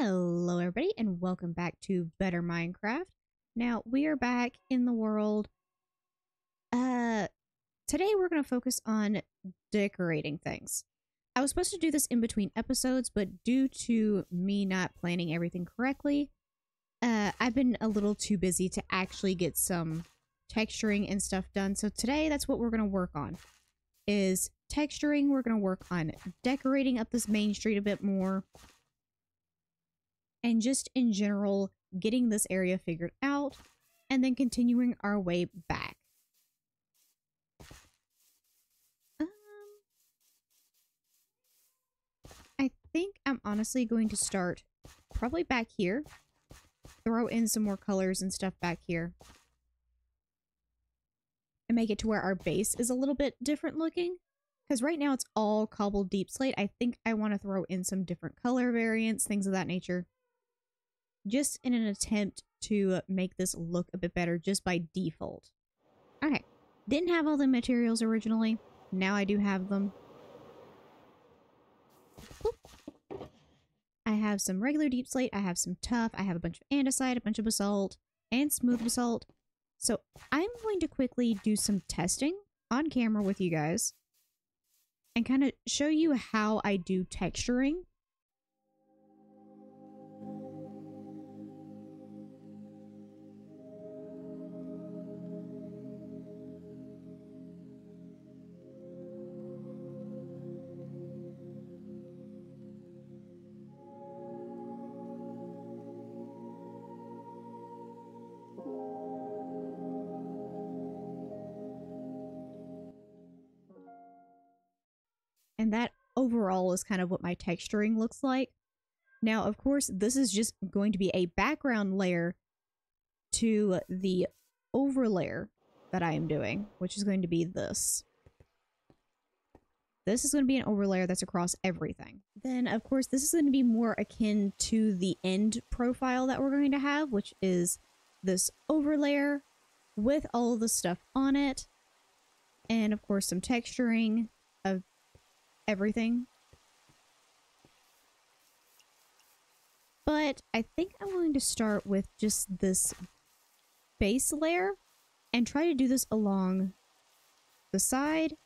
Hello everybody and welcome back to Better Minecraft. Now we are back in the world. Today we're going to focus on decorating things. I was supposed to do this in between episodes, but due to me not planning everything correctly, I've been a little too busy to actually get some texturing and stuff done. So today that's what we're going to work on, is texturing. We're going to work on decorating up this main street a bit more. And just in general, getting this area figured out, and then continuing our way back. I think I'm honestly going to start probably back here. Throw in some more colors and stuff back here. And make it to where our base is a little bit different looking. Because right now it's all cobbled deep slate. I think I want to throw in some different color variants, things of that nature. Just in an attempt to make this look a bit better just by default. Okay, didn't have all the materials originally. Now I do have them. Boop. I have some regular deep slate. I have some tuff. I have a bunch of andesite, a bunch of basalt, and smooth basalt. So I'm going to quickly do some testing on camera with you guys and kind of show you how I do texturing. And that overall is kind of what my texturing looks like. Now, of course, this is just going to be a background layer to the overlayer that I am doing, which is going to be this. This is going to be an overlayer that's across everything. Then, of course, this is going to be more akin to the end profile that we're going to have, which is this overlayer with all of the stuff on it. And, of course, some texturing of everything. But I think I'm going to start with just this base layer and try to do this along the side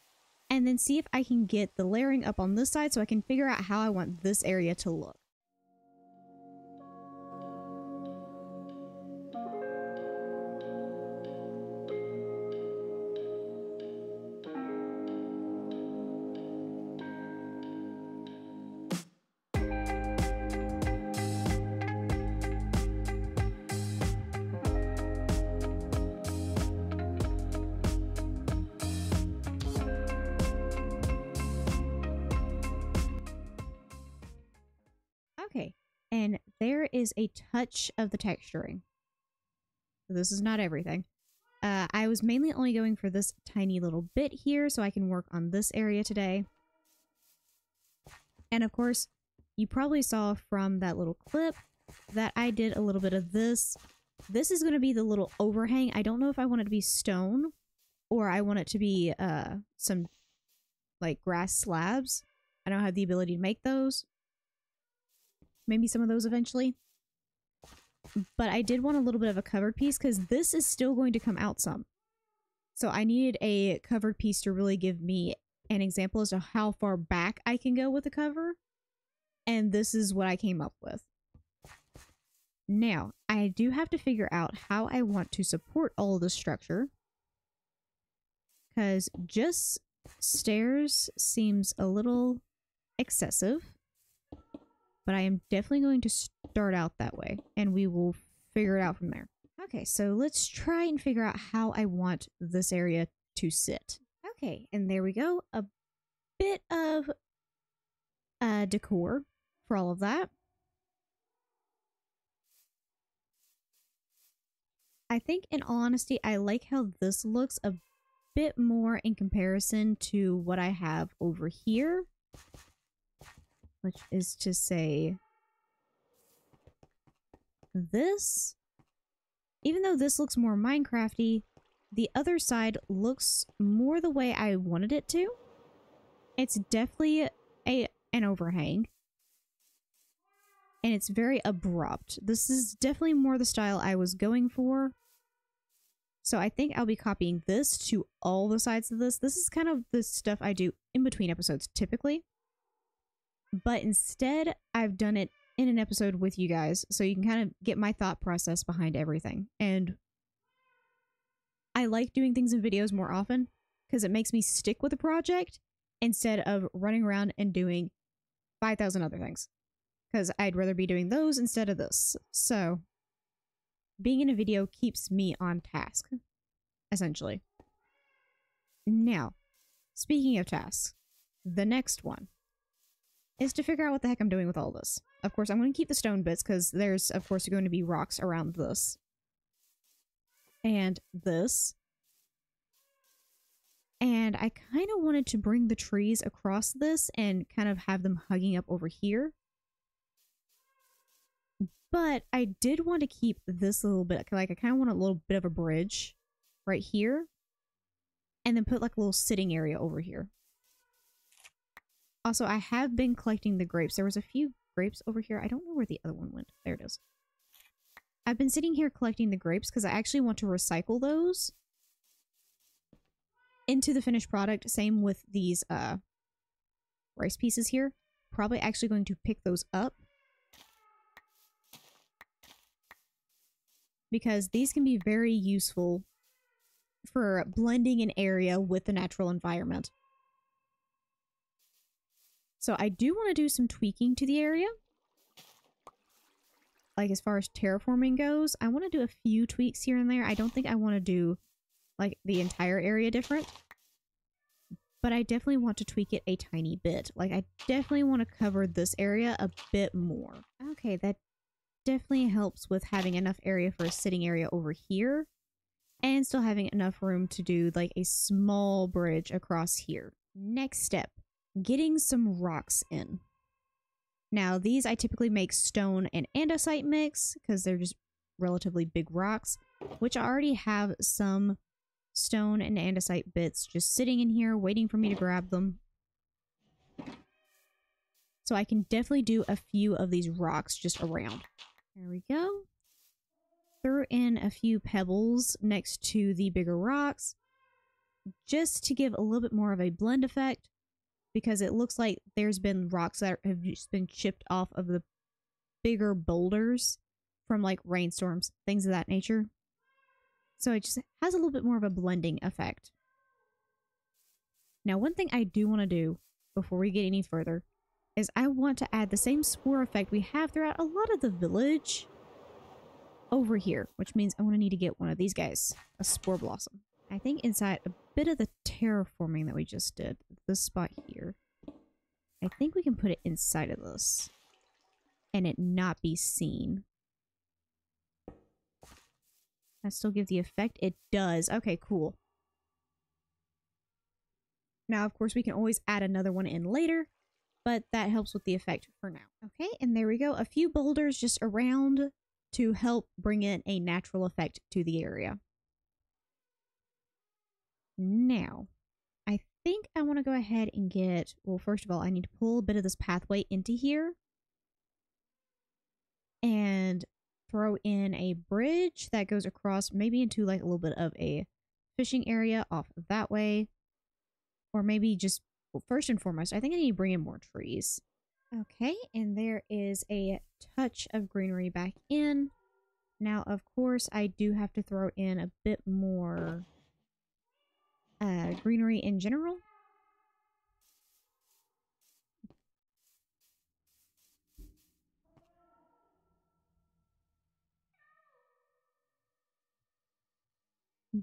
and then see if I can get the layering up on this side so I can figure out how I want this area to look. Okay, and there is a touch of the texturing. This is not everything. I was mainly only going for this tiny little bit here so I can work on this area today. And of course, you probably saw from that little clip that I did a little bit of this. This is going to be the little overhang. I don't know if I want it to be stone or I want it to be some like grass slabs. I don't have the ability to make those. Maybe some of those eventually. But I did want a little bit of a covered piece because this is still going to come out some. So I needed a covered piece to really give me an example as to how far back I can go with the cover. And this is what I came up with. Now, I do have to figure out how I want to support all of the structure. Because just stairs seems a little excessive. But I am definitely going to start out that way, and we will figure it out from there. Okay, so let's try and figure out how I want this area to sit. Okay, and there we go. A bit of decor for all of that. I think, in all honesty, I like how this looks a bit more in comparison to what I have over here. Which is to say, this, even though this looks more Minecrafty, the other side looks more the way I wanted it to. It's definitely an overhang. and it's very abrupt. This is definitely more the style I was going for. So I think I'll be copying this to all the sides of this. This is kind of the stuff I do in between episodes typically. But instead, I've done it in an episode with you guys, so you can kind of get my thought process behind everything. And I like doing things in videos more often because it makes me stick with a project instead of running around and doing 5,000 other things. Because I'd rather be doing those instead of this. So being in a video keeps me on task, essentially. Now, speaking of tasks, the next one is to figure out what the heck I'm doing with all this. Of course, I'm going to keep the stone bits because there's, of course, going to be rocks around this. And this. And I kind of wanted to bring the trees across this and kind of have them hugging up over here. But I did want to keep this a little bit, like I kind of want a little bit of a bridge right here. And then put like a little sitting area over here. Also, I have been collecting the grapes. There was a few grapes over here. I don't know where the other one went. There it is. I've been sitting here collecting the grapes because I actually want to recycle those into the finished product. Same with these rice pieces here. Probably actually going to pick those up. Because these can be very useful for blending an area with the natural environment. So I do want to do some tweaking to the area. Like as far as terraforming goes, I want to do a few tweaks here and there. I don't think I want to do like the entire area different. But I definitely want to tweak it a tiny bit. Like I definitely want to cover this area a bit more. Okay, that definitely helps with having enough area for a sitting area over here and still having enough room to do like a small bridge across here. Next step, getting some rocks in. Now these I typically make stone and andesite mix because they're just relatively big rocks, which I already have some stone and andesite bits just sitting in here waiting for me to grab them. So I can definitely do a few of these rocks just around. There we go. Throw in a few pebbles next to the bigger rocks just to give a little bit more of a blend effect because it looks like there's been rocks that have just been chipped off of the bigger boulders from like rainstorms, things of that nature. So it just has a little bit more of a blending effect. Now, one thing I do want to do before we get any further is I want to add the same spore effect we have throughout a lot of the village over here, which means I want to need to get one of these guys, a spore blossom. I think inside a bit of the terraforming that we just did, this spot here, I think we can put it inside of this and it not be seen. That still give the effect? It does. Okay, cool. Now, of course, we can always add another one in later, but that helps with the effect for now. Okay, and there we go. A few boulders just around to help bring in a natural effect to the area. Now, I think I want to go ahead and get, well, first of all, I need to pull a bit of this pathway into here and throw in a bridge that goes across maybe into like a little bit of a fishing area off of that way. Or maybe just, well, first and foremost, I think I need to bring in more trees. Okay, and there is a touch of greenery back in. Now, of course, I do have to throw in a bit more greenery in general.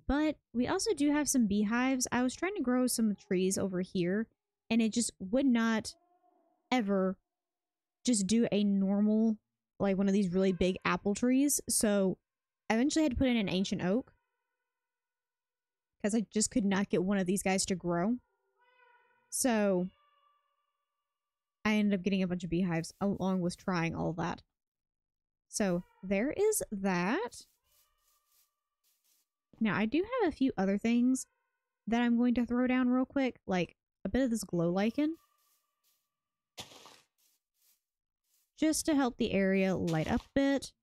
But we also do have some beehives. I was trying to grow some trees over here, and it just would not ever just do a normal, like one of these really big apple trees. So I eventually had to put in an ancient oak because I just could not get one of these guys to grow. So I ended up getting a bunch of beehives along with trying all that. So there is that. Now, I do have a few other things that I'm going to throw down real quick, like a bit of this glow lichen. just to help the area light up a bit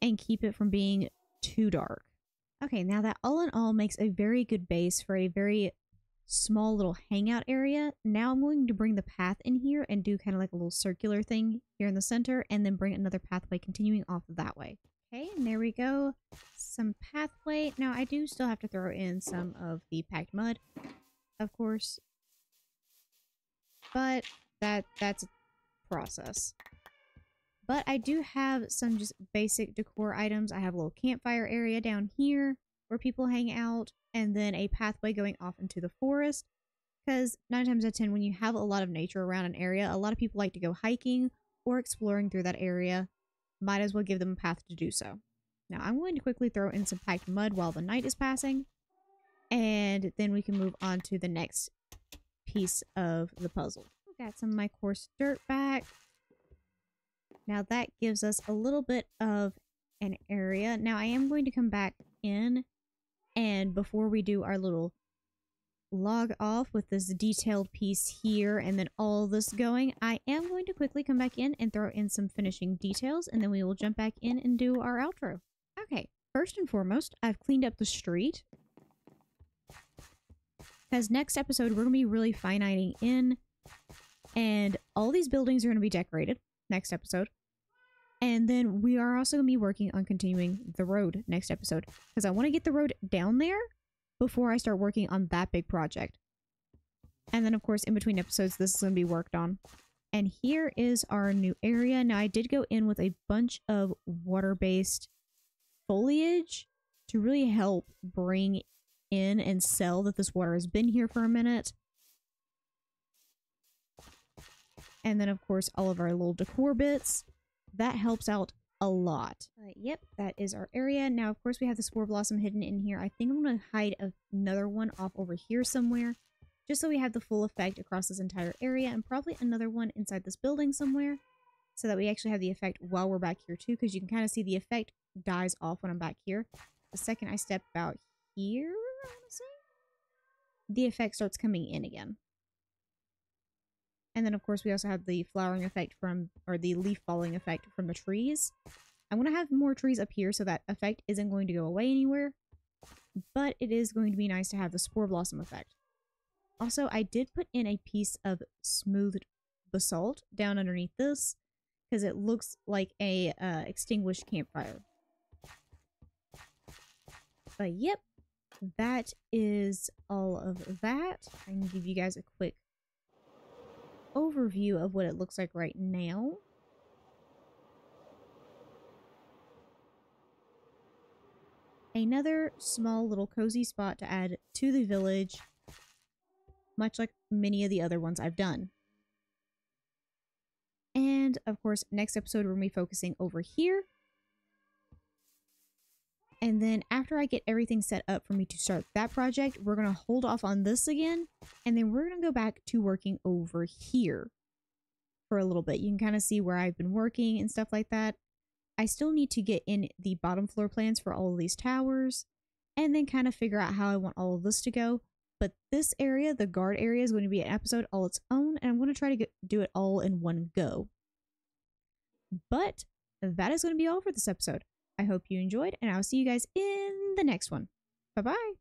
and keep it from being too dark. Okay, now that all in all makes a very good base for a very small little hangout area. Now I'm going to bring the path in here and do kind of like a little circular thing here in the center, and then bring another pathway continuing off of that way. Okay, and there we go. Some pathway. Now I do still have to throw in some of the packed mud, of course, but that's a process. But I do have some just basic decor items. I have a little campfire area down here where people hang out, and then a pathway going off into the forest. Because 9 times out of 10, when you have a lot of nature around an area, a lot of people like to go hiking or exploring through that area. Might as well give them a path to do so. Now I'm going to quickly throw in some packed mud while the night is passing, and then we can move on to the next piece of the puzzle. Got some of my coarse dirt back. Now that gives us a little bit of an area. Now I am going to come back in, and before we do our little log off with this detailed piece here and then all this going, I am going to quickly come back in and throw in some finishing details, and then we will jump back in and do our outro. Okay, first and foremost, I've cleaned up the street, because next episode we're going to be really fine-tuning in, and all these buildings are going to be decorated next episode. And then we are also going to be working on continuing the road next episode, because I want to get the road down there before I start working on that big project. And then of course in between episodes this is going to be worked on. And here is our new area. Now I did go in with a bunch of water-based foliage to really help bring in and sell that this water has been here for a minute. And then of course all of our little decor bits. That helps out a lot. Yep, that is our area. Now, of course, we have the Spore Blossom hidden in here. I think I'm going to hide another one off over here somewhere, just so we have the full effect across this entire area, and probably another one inside this building somewhere, so that we actually have the effect while we're back here too, because you can kind of see the effect dies off when I'm back here. The second I step out here, honestly, the effect starts coming in again. And then, of course, we also have the flowering effect from, or the leaf falling effect from the trees. I want to have more trees up here so that effect isn't going to go away anywhere. But it is going to be nice to have the Spore Blossom effect. Also, I did put in a piece of smoothed basalt down underneath this, because it looks like a extinguished campfire. But yep, that is all of that. I can give you guys a quick overview of what it looks like right now. Another small little cozy spot to add to the village, much like many of the other ones I've done. And of course, next episode we're going to be focusing over here. And then after I get everything set up for me to start that project, we're going to hold off on this again. And then we're going to go back to working over here for a little bit. You can kind of see where I've been working and stuff like that. I still need to get in the bottom floor plans for all of these towers, and then kind of figure out how I want all of this to go. But this area, the guard area, is going to be an episode all its own, and I'm going to try to do it all in one go. But that is going to be all for this episode. I hope you enjoyed, and I'll see you guys in the next one. Bye-bye!